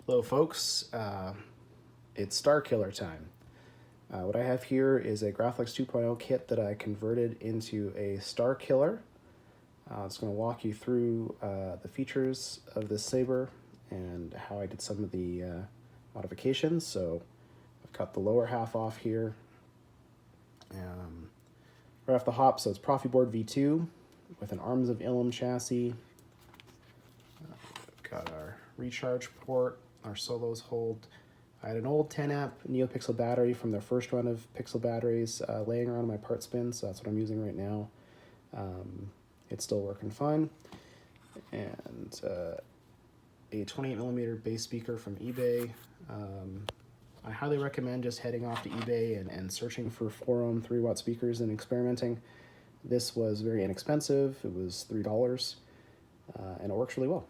Hello folks, it's Starkiller time. What I have here is a Graflex 2.0 kit that I converted into a Starkiller. It's going to walk you through the features of this saber and how I did some of the modifications. So I've cut the lower half off here. Right off the hop, so it's Proffieboard V2 with an Arms of Ilum chassis. Got our recharge port, our solos hold. I had an old 10 amp NeoPixel battery from their first run of Pixel batteries laying around my part bin, so that's what I'm using right now. It's still working fine. And a 28mm bass speaker from eBay. I highly recommend just heading off to eBay and searching for 4-ohm 3-watt speakers and experimenting. This was very inexpensive. It was $3, and it works really well.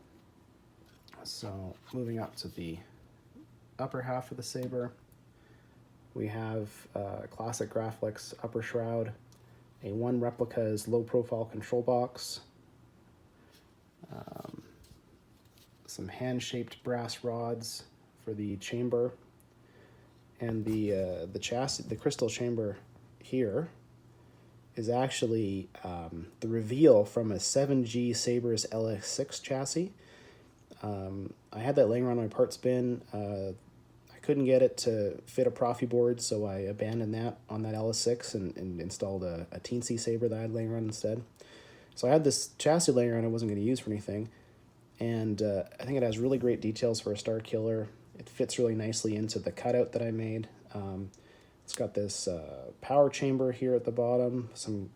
So moving up to the upper half of the saber, we have a classic Graflex upper shroud, a one replica's low profile control box, some hand-shaped brass rods for the chamber, and the chassis, the crystal chamber here is actually the reveal from a 7G Saber's LX6 chassis. I had that laying around my parts bin. I couldn't get it to fit a Proffieboard, so I abandoned that on that LS6 and installed a teensy saber that I had laying around instead. So I had this chassis laying around I wasn't going to use for anything, and I think it has really great details for a Starkiller. It fits really nicely into the cutout that I made. It's got this power chamber here at the bottom, some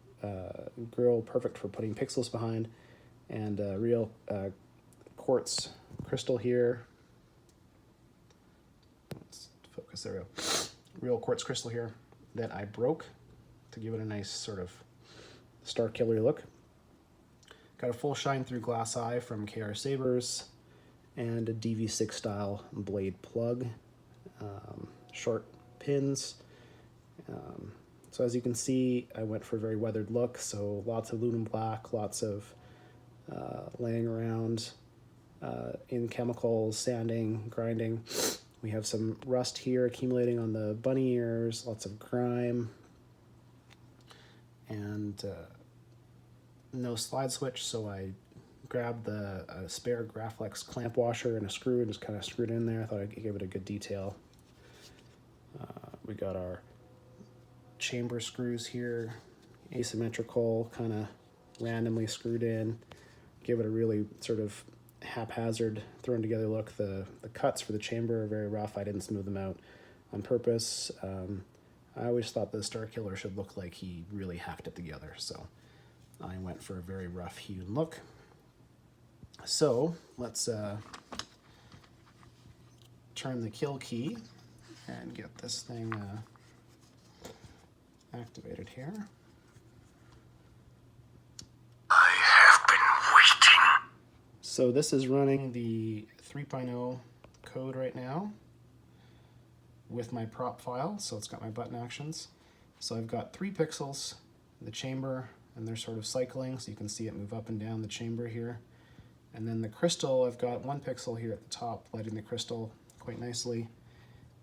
grill perfect for putting pixels behind, and real quartz crystal here. Let's focus, there we go. Real quartz crystal here that I broke to give it a nice sort of Starkiller look. Got a full shine through glass eye from KR Sabers and a DV6 style blade plug, short pins. So as you can see, I went for a very weathered look, so lots of aluminum black, lots of laying around in chemicals, sanding, grinding. We have some rust here accumulating on the bunny ears, lots of grime, and no slide switch, so I grabbed the spare Graflex clamp washer and a screw and just kind of screwed it in there. I thought I'd give it a good detail. We got our chamber screws here, asymmetrical, kind of randomly screwed in. Give it a really sort of haphazard, thrown together look. The cuts for the chamber are very rough. I didn't smooth them out on purpose. I always thought the Starkiller should look like he really hacked it together, so I went for a very rough hewn look. So let's turn the kill key and get this thing activated here. I have been waiting. So this is running the 3.0 code right now with my prop file, so it's got my button actions. So I've got 3 pixels in the chamber, and they're sort of cycling, so you can see it move up and down the chamber here. And then the crystal, I've got 1 pixel here at the top, lighting the crystal quite nicely.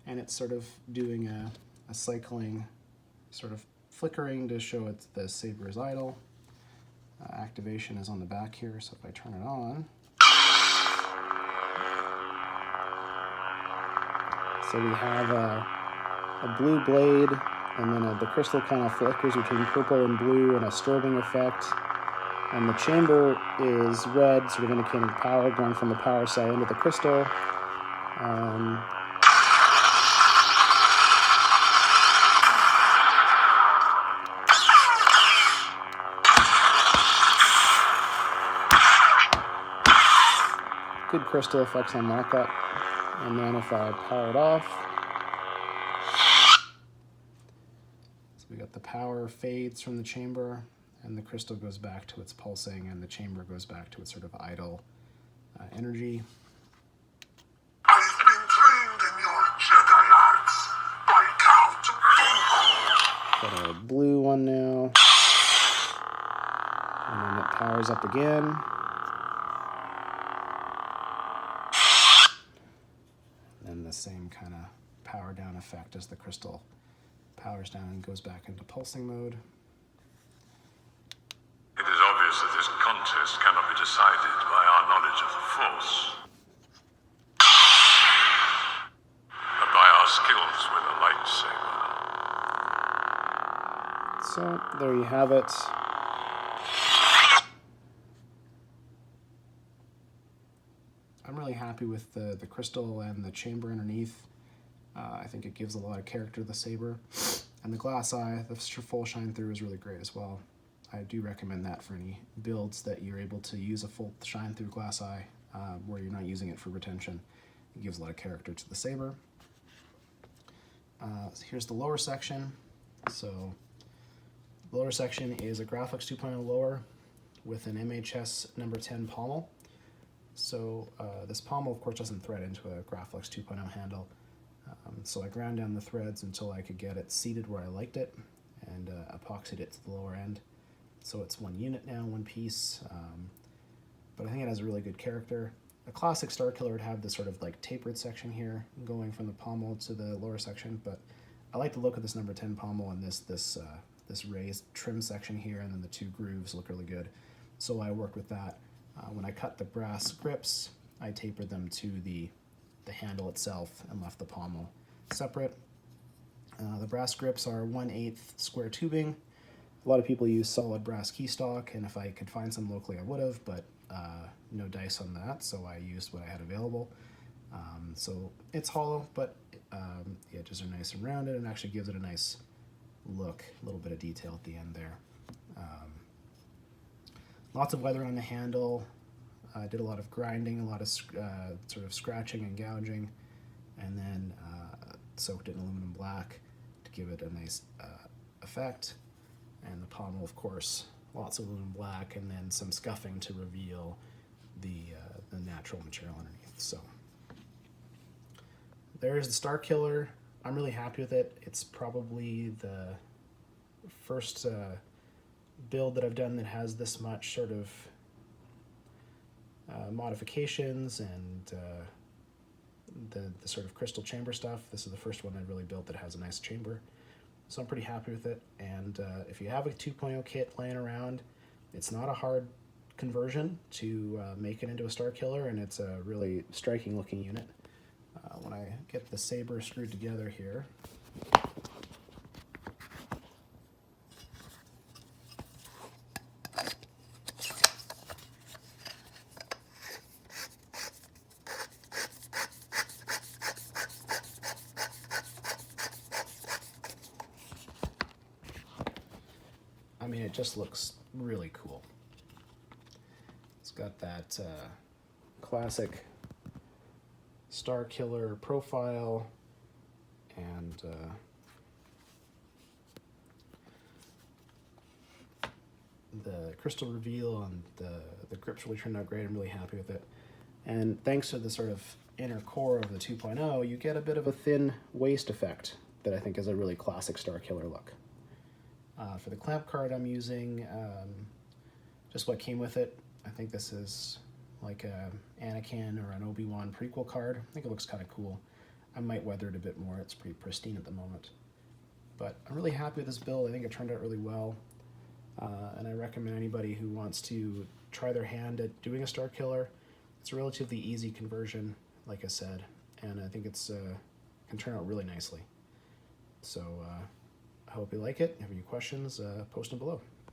And it's sort of doing a cycling, sort of flickering to show it's the saber is idle. Activation is on the back here, so if I turn it on. So we have a blue blade, and then the crystal kind of flickers between purple and blue and a strobing effect. And the chamber is red, sort of indicating power going from the power cell into the crystal. Good crystal effects on markup. And then if I power it off, so we got the power fades from the chamber, and the crystal goes back to its pulsing, and the chamber goes back to its sort of idle energy. I've been trained in your Jedi arts by Count Dooku. Got a blue one now. And then it powers up again. the same kind of power down effect as the crystal powers down and goes back into pulsing mode. It is obvious that this contest cannot be decided by our knowledge of the Force, but by our skills with a lightsaber. So there you have it. I'm really happy with the crystal and the chamber underneath. I think it gives a lot of character to the saber. And the glass eye, the full shine through is really great as well. I do recommend that for any builds that you're able to use a full shine through glass eye where you're not using it for retention. It gives a lot of character to the saber. So here's the lower section. So the lower section is a Graflex 2.0 lower with an MHS number 10 pommel. So this pommel, of course, doesn't thread into a Graflex 2.0 handle. So I ground down the threads until I could get it seated where I liked it and epoxied it to the lower end. So it's one unit now, one piece, but I think it has a really good character. A classic Starkiller would have this sort of like tapered section here going from the pommel to the lower section, but I like the look of this number 10 pommel and this raised trim section here, and then the two grooves look really good. So I worked with that. When I cut the brass grips, I tapered them to the handle itself and left the pommel separate. The brass grips are 1/8 square tubing. A lot of people use solid brass key stock, and if I could find some locally I would have, but no dice on that, so I used what I had available. So it's hollow, but the edges are nice and rounded and actually gives it a nice look, a little bit of detail at the end there. Lots of weather on the handle. I did a lot of grinding, a lot of sort of scratching and gouging, and then soaked it in aluminum black to give it a nice effect. And the pommel, of course, lots of aluminum black, and then some scuffing to reveal the natural material underneath. So there's the Starkiller. I'm really happy with it. It's probably the first build that I've done that has this much sort of modifications and the sort of crystal chamber stuff. This is the first one I really built that has a nice chamber. So I'm pretty happy with it. And if you have a 2.0 kit laying around, it's not a hard conversion to make it into a Starkiller, and it's a really striking looking unit. When I get the saber screwed together here, I mean, it just looks really cool. It's got that classic Starkiller profile, and the crystal reveal, and the grips really turned out great. I'm really happy with it. And thanks to the sort of inner core of the 2.0, you get a bit of a thin waist effect that I think is a really classic Starkiller look. For the clamp card I'm using just what came with it. I think this is like a Anakin or an Obi-Wan prequel card. I think it looks kind of cool. I might weather it a bit more. It's pretty pristine at the moment. But I'm really happy with this build. I think it turned out really well. And I recommend anybody who wants to try their hand at doing a Starkiller. It's a relatively easy conversion, like I said, and I think it's can turn out really nicely. So I hope you like it. If you have any questions, post them below.